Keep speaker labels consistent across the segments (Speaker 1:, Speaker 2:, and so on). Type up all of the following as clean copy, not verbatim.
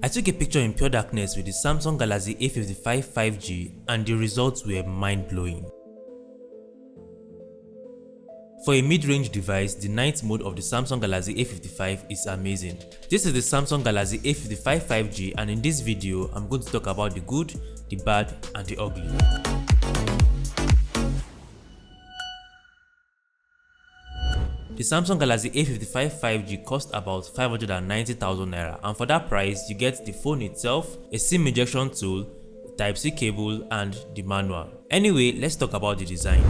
Speaker 1: I took a picture in pure darkness with the Samsung Galaxy A55 5G and the results were mind-blowing. For a mid-range device, the night mode of the Samsung Galaxy A55 is amazing. This is the Samsung Galaxy A55 5G, and in this video, I'm going to talk about the good, the bad and the ugly. The Samsung Galaxy A55 5G cost about 590,000 naira, and for that price you get the phone itself, a SIM injection tool, Type-C cable and the manual. Anyway, let's talk about the design.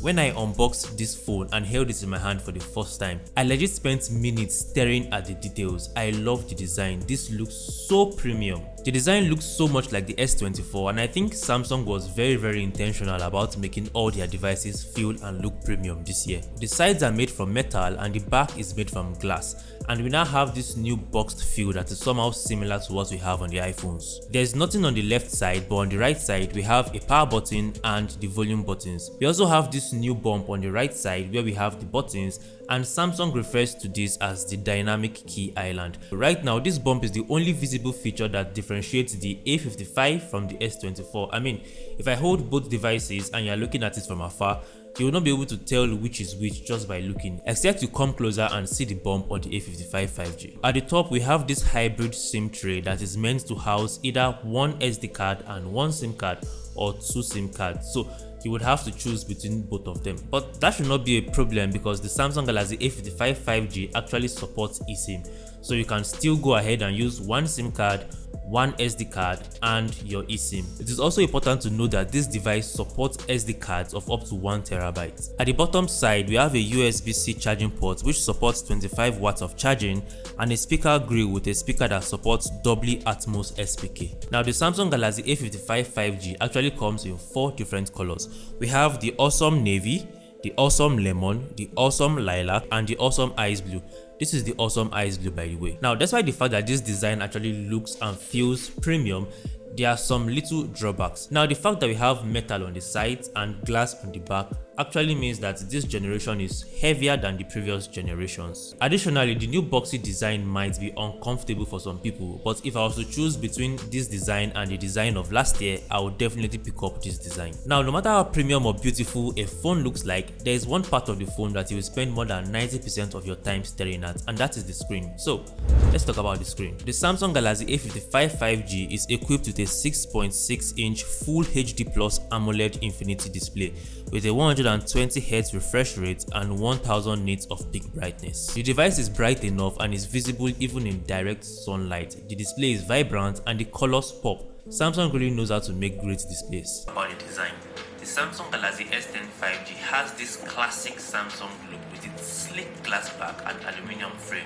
Speaker 1: When I unboxed this phone and held it in my hand for the first time, I legit spent minutes staring at the details. I love the design. This looks so premium. The design looks so much like the S24, and I think Samsung was very intentional about making all their devices feel and look premium this year. The sides are made from metal and the back is made from glass, and we now have this new boxed feel that is somehow similar to what we have on the iPhones. There's nothing on the left side, but on the right side we have a power button and the volume buttons. We also have this new bump on the right side where we have the buttons, and Samsung refers to this as the dynamic key island. Right now, this bump is the only visible feature that differentiates the A55 from the S24. I mean, if I hold both devices and you're looking at it from afar, you will not be able to tell which is which just by looking, except you come closer and see the bump on the A55 5G. At the top, we have this hybrid SIM tray that is meant to house either one SD card and one SIM card or two SIM cards. So you would have to choose between both of them. But that should not be a problem because the Samsung Galaxy A55 5G actually supports eSIM. So you can still go ahead and use one SIM card, one SD card and your eSIM. It is also important to know that this device supports SD cards of up to 1 TB. At the bottom side, we have a USB-C charging port which supports 25 watts of charging and a speaker grill with a speaker that supports Dolby Atmos SPK. Now the Samsung Galaxy A55 5G actually comes in 4 different colors. We have the awesome navy, the awesome lemon, the awesome lilac and the awesome ice blue. This is the awesome ice blue, by the way. Now, despite the fact that this design actually looks and feels premium, there are some little drawbacks. Now, the fact that we have metal on the sides and glass on the back actually means that this generation is heavier than the previous generations. Additionally, the new boxy design might be uncomfortable for some people, but if I was to choose between this design and the design of last year, I would definitely pick up this design. Now, no matter how premium or beautiful a phone looks like, there is one part of the phone that you will spend more than 90% of your time staring at, and that is the screen. So, let's talk about the screen. The Samsung Galaxy A55 5G is equipped with a 6.6-inch Full HD Plus AMOLED Infinity display with a 120Hz refresh rate and 1000 nits of peak brightness. The device is bright enough and is visible even in direct sunlight. The display is vibrant and the colors pop. Samsung really knows how to make great displays. About the design, the Samsung Galaxy S10 5G has this classic Samsung look with its sleek glass back and aluminum frame.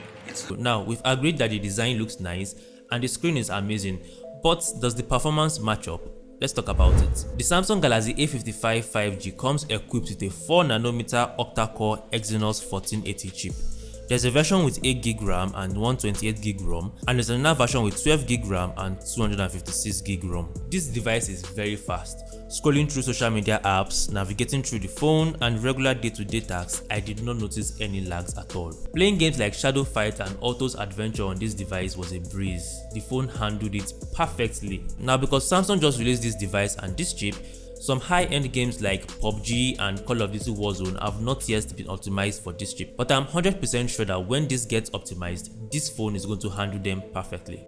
Speaker 1: Now, we've agreed that the design looks nice and the screen is amazing, but does the performance match up? Let's talk about it. The Samsung Galaxy A55 5G comes equipped with a 4nm octa-core Exynos 1480 chip. There's a version with 8GB RAM and 128GB ROM, and there's another version with 12GB RAM and 256GB ROM. This device is very fast. Scrolling through social media apps, navigating through the phone, and regular day-to-day tasks, I did not notice any lags at all. Playing games like Shadow Fight and Autos Adventure on this device was a breeze. The phone handled it perfectly. Now, because Samsung just released this device and this chip, some high-end games like PUBG and Call of Duty Warzone have not yet been optimized for this chip, but I'm 100% sure that when this gets optimized, this phone is going to handle them perfectly.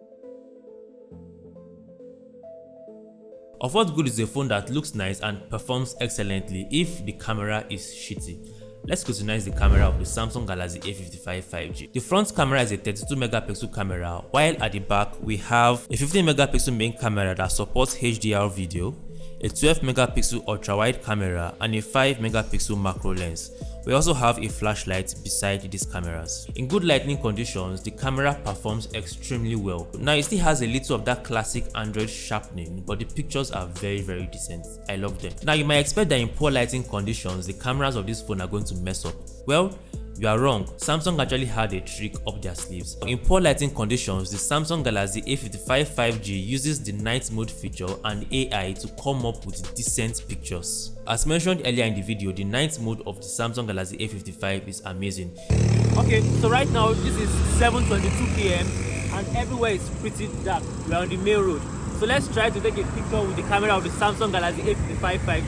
Speaker 1: Of what good is a phone that looks nice and performs excellently if the camera is shitty? Let's scrutinize the camera of the Samsung Galaxy A55 5G. The front camera is a 32MP camera, while at the back we have a 15MP main camera that supports HDR video, a 12MP ultra-wide camera and a 5MP macro lens. We also have a flashlight beside these cameras. In good lighting conditions, the camera performs extremely well. Now, it still has a little of that classic Android sharpening, but the pictures are very decent. I love them. Now, you might expect that in poor lighting conditions, the cameras of this phone are going to mess up. Well, you are wrong. Samsung actually had a trick up their sleeves. In poor lighting conditions, the Samsung Galaxy A55 5G uses the night mode feature and AI to come up with decent pictures. As mentioned earlier in the video, the night mode of the Samsung Galaxy A55 is amazing.
Speaker 2: Okay, so right now this is 7:22 p.m.
Speaker 1: and everywhere is pretty dark. We are on the main road. So let's try to take a picture with the camera of the Samsung Galaxy A55 5G.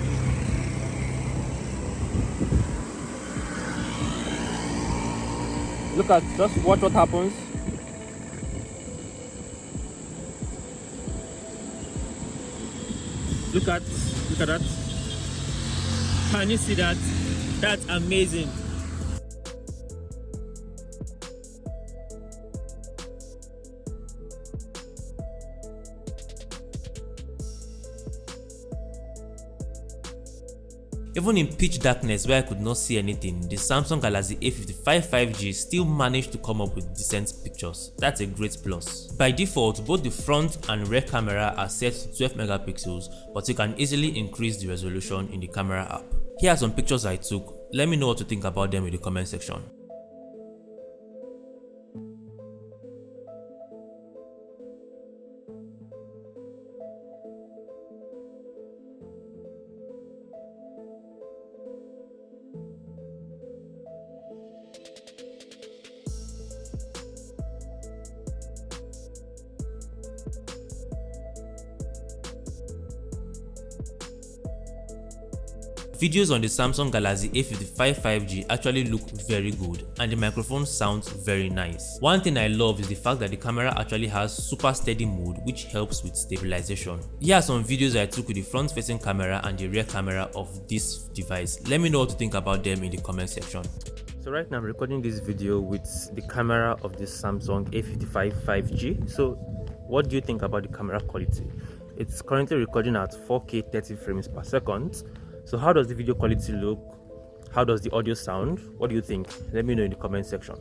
Speaker 1: Look at, just watch what happens. Look at that. Can you see that? That's amazing. Even in pitch darkness where I could not see anything, the Samsung Galaxy A55 5G still managed to come up with decent pictures. That's a great plus. By default, both the front and rear camera are set to 12 megapixels, but you can easily increase the resolution in the camera app. Here are some pictures I took. Let me know what you think about them in the comment section. Videos on the Samsung Galaxy A55 5G actually look very good, and the microphone sounds very nice. One thing I love is the fact that the camera actually has super steady mode, which helps with stabilization. Here are some videos I took with the front facing camera and the rear camera of this device. Let me know what you think about them in the comment section. So right now I'm recording this video with the camera of the Samsung A55 5G. So what do you think about the camera quality? It's currently recording at 4K 30 frames per second. So how does the video quality look? How does the audio sound? What do you think? Let me know in the comment section.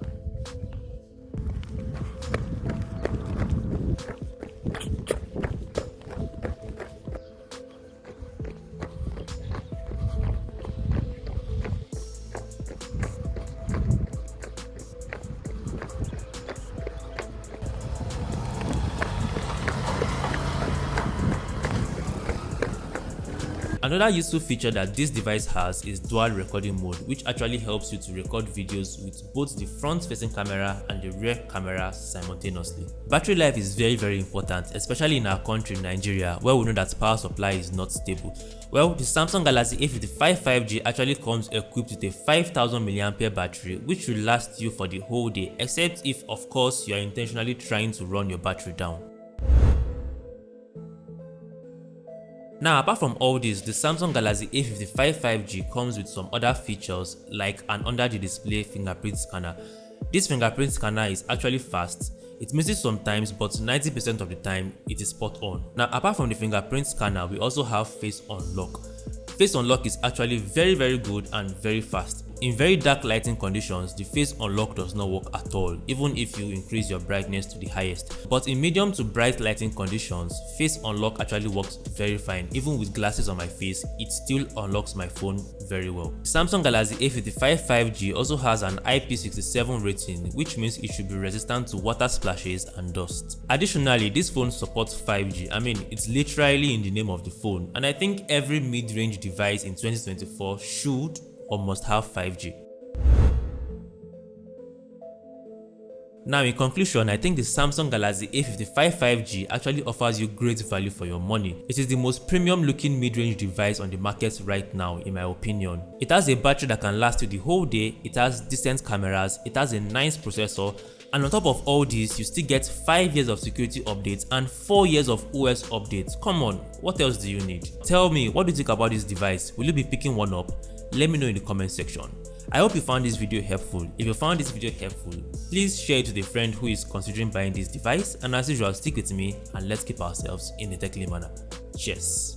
Speaker 1: Another useful feature that this device has is dual recording mode, which actually helps you to record videos with both the front facing camera and the rear camera simultaneously. Battery life is very important, especially in our country, Nigeria, where we know that power supply is not stable. Well, the Samsung Galaxy A55 5G actually comes equipped with a 5000 mAh battery, which will last you for the whole day, except if of course you are intentionally trying to run your battery down. Now, apart from all this, the Samsung Galaxy A55 5G comes with some other features like an under-the-display fingerprint scanner. This fingerprint scanner is actually fast. It misses sometimes, but 90% of the time it is spot on. Now, apart from the fingerprint scanner, we also have face unlock. Face unlock is actually very good and very fast. In very dark lighting conditions, the face unlock does not work at all, even if you increase your brightness to the highest. But in medium to bright lighting conditions, face unlock actually works very fine. Even with glasses on my face, it still unlocks my phone very well. The Samsung Galaxy A55 5G also has an IP67 rating, which means it should be resistant to water splashes and dust. Additionally, this phone supports 5G. I mean, it's literally in the name of the phone, and I think every mid-range device in 2024 should or must have 5G. Now, in conclusion, I think the Samsung Galaxy A55 5G actually offers you great value for your money. It is the most premium looking mid-range device on the market right now, in my opinion. It has a battery that can last you the whole day, it has decent cameras, it has a nice processor, and on top of all this, you still get 5 years of security updates and 4 years of OS updates. Come on, what else do you need? Tell me, what do you think about this device? Will you be picking one up? Let me know in the comment section. I hope you found this video helpful. If you found this video helpful, please share it with a friend who is considering buying this device, and as usual, stick with me and let's keep ourselves in a techly manner. Cheers.